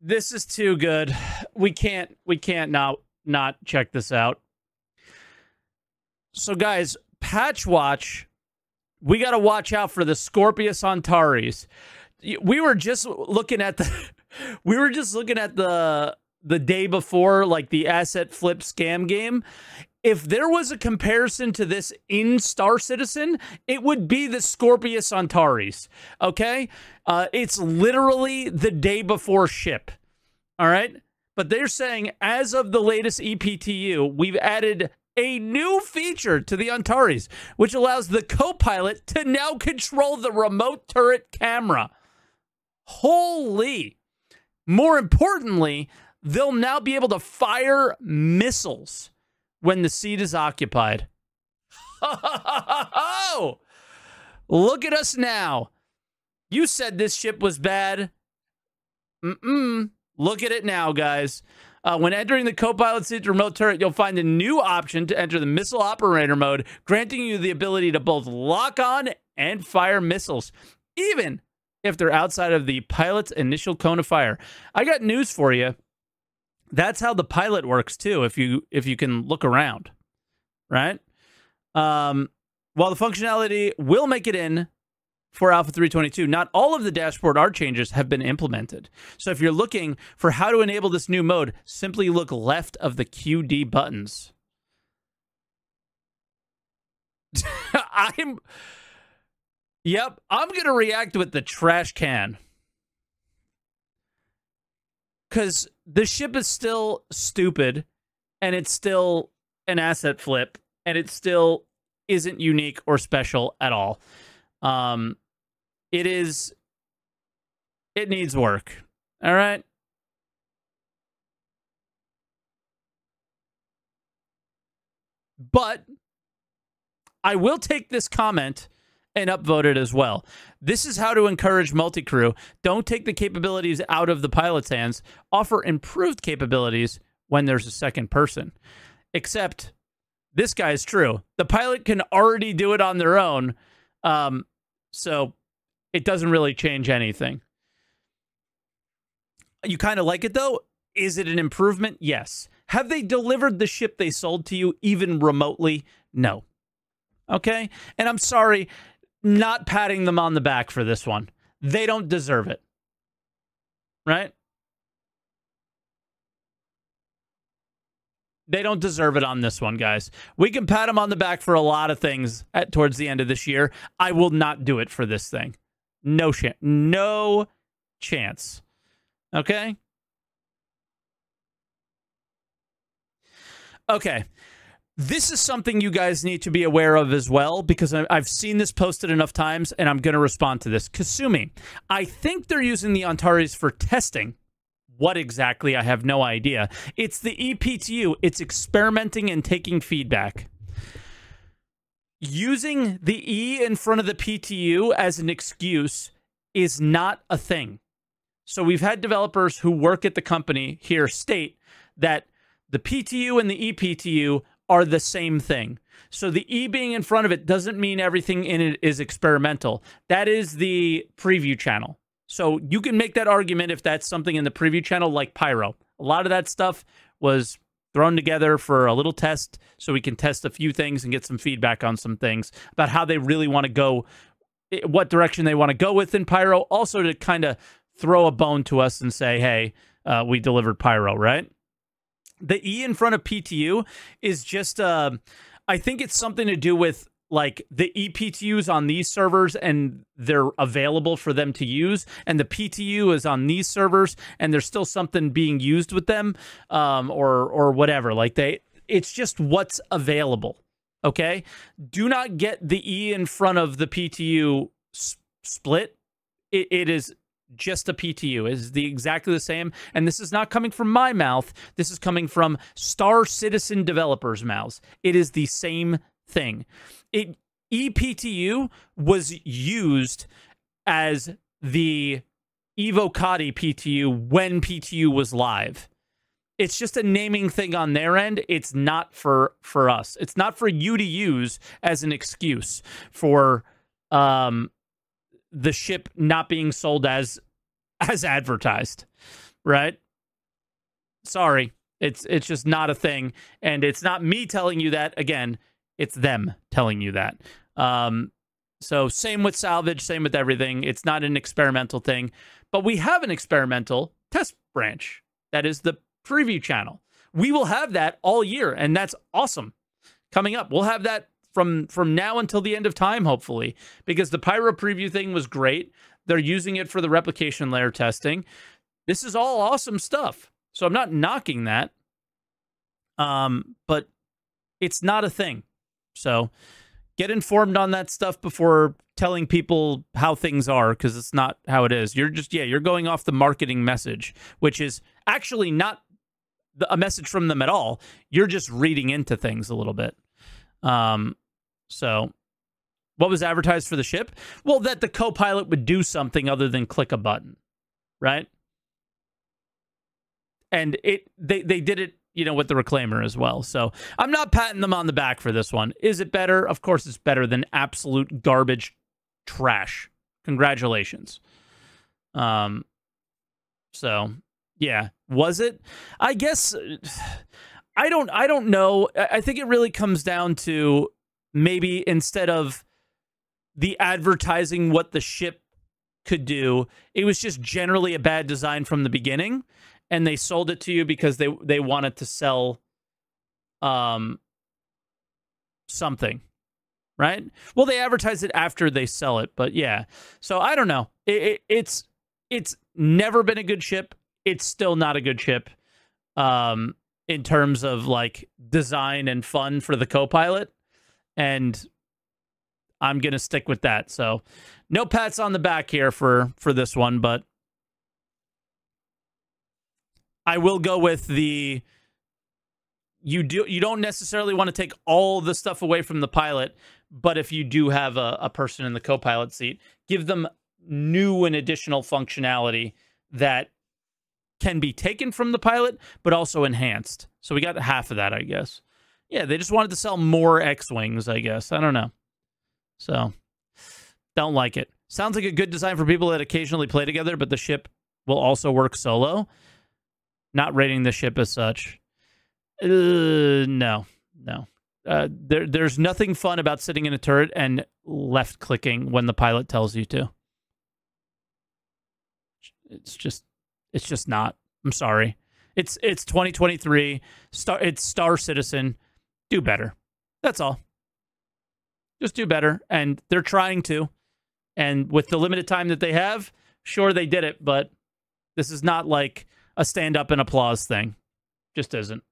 This is too good. We can't not check this out. So guys, patch watch. We got to watch out for the Scorpius Antares. We were just looking at the the day before, like the asset flip scam game. If there was a comparison to this in Star Citizen, it would be the Scorpius Antares. Okay? It's literally the day before ship. All right? But they're saying, as of the latest EPTU, we've added a new feature to the Antares, which allows the co-pilot to now control the remote turret camera. Holy! More importantly, they'll now be able to fire missiles when the seat is occupied. Oh! Look at us now. You said this ship was bad. Look at it now, guys. When entering the co-pilot seat remote turret, you'll find a new option to enter the missile operator mode, granting you the ability to both lock on and fire missiles, even if they're outside of the pilot's initial cone of fire. I got news for you. That's how the pilot works too, if you can look around, right? While the functionality will make it in for Alpha 322, not all of the dashboard art changes have been implemented. So if you're looking for how to enable this new mode, simply look left of the QD buttons. I'm going to react with the trash can. Because the ship is still stupid, and it's still an asset flip, and it still isn't unique or special at all. It needs work. All right? But I will take this comment and upvote it as well. This is how to encourage multi-crew. Don't take the capabilities out of the pilot's hands. Offer improved capabilities when there's a second person. Except, this guy's true. The pilot can already do it on their own, so it doesn't really change anything. You kind of like it, though? Is it an improvement? Yes. Have they delivered the ship they sold to you even remotely? No. Okay? And I'm sorry, not patting them on the back for this one. They don't deserve it. Right? They don't deserve it on this one, guys. We can pat them on the back for a lot of things towards the end of this year. I will not do it for this thing. No chance. No chance. Okay? Okay. This is something you guys need to be aware of as well, because I've seen this posted enough times, and I'm going to respond to this. Kasumi, I think they're using the Antares for testing. What exactly? I have no idea. It's the EPTU. It's experimenting and taking feedback. Using the E in front of the PTU as an excuse is not a thing. So we've had developers who work at the company here state that the PTU and the EPTU are the same thing. So the E being in front of it doesn't mean everything in it is experimental. That is the preview channel. So you can make that argument if that's something in the preview channel like Pyro. A lot of that stuff was thrown together for a little test so we can test a few things and get some feedback on some things about how they really want to go, what direction they want to go with in Pyro. Also to kind of throw a bone to us and say, hey, we delivered Pyro, right? The E in front of PTU is just, I think it's something to do with like the EPTUs on these servers and they're available for them to use, and the PTU is on these servers and there's still something being used with them, or whatever. Like it's just what's available. Okay, do not get the E in front of the PTU split. It is just a PTU. It is exactly the same, and this is not coming from my mouth. This is coming from Star Citizen developers' mouths. It is the same thing. EPTU was used as the Evocati PTU when PTU was live. It's just a naming thing on their end. It's not for us. It's not for you to use as an excuse for the ship not being sold as advertised, right? Sorry. It's just not a thing. And it's not me telling you that. Again, it's them telling you that. So same with salvage, same with everything. It's not an experimental thing. But we have an experimental test branch. That is the preview channel. We will have that all year, and that's awesome. Coming up, we'll have that from now until the end of time, hopefully, because the Pyro preview thing was great. They're using it for the replication layer testing. This is all awesome stuff. So I'm not knocking that, but it's not a thing. So get informed on that stuff before telling people how things are, because it's not how it is. You're just, you're going off the marketing message, which is actually not a message from them at all. You're just reading into things a little bit. So what was advertised for the ship? Well, that the Copilot would do something other than click a button, right? And they did it, with the Reclaimer as well. So I'm not patting them on the back for this one. Is it better? Of course it's better than absolute garbage trash. Congratulations. So yeah, was it? I guess I don't know. I think it really comes down to maybe instead of the advertising what the ship could do, it was just generally a bad design from the beginning. And they sold it to you because they wanted to sell something, right? Well, they advertise it after they sell it, but yeah. So I don't know. It's never been a good ship. It's still not a good ship in terms of like design and fun for the Copilot. And I'm going to stick with that. So no pats on the back here for this one, but I will go with the you don't necessarily want to take all the stuff away from the pilot, but if you do have a person in the co-pilot seat, give them new and additional functionality that can be taken from the pilot, but also enhanced. So we got half of that, I guess. Yeah, they just wanted to sell more X-Wings, I guess. I don't know. So, don't like it. Sounds like a good design for people that occasionally play together, but the ship will also work solo. Not rating the ship as such. No. There's nothing fun about sitting in a turret and left-clicking when the pilot tells you to. It's just not. I'm sorry. It's 2023. It's Star Citizen. Do better. That's all. Just do better. And they're trying to. And with the limited time that they have, sure, they did it, but this is not like a stand up and applause thing. Just isn't.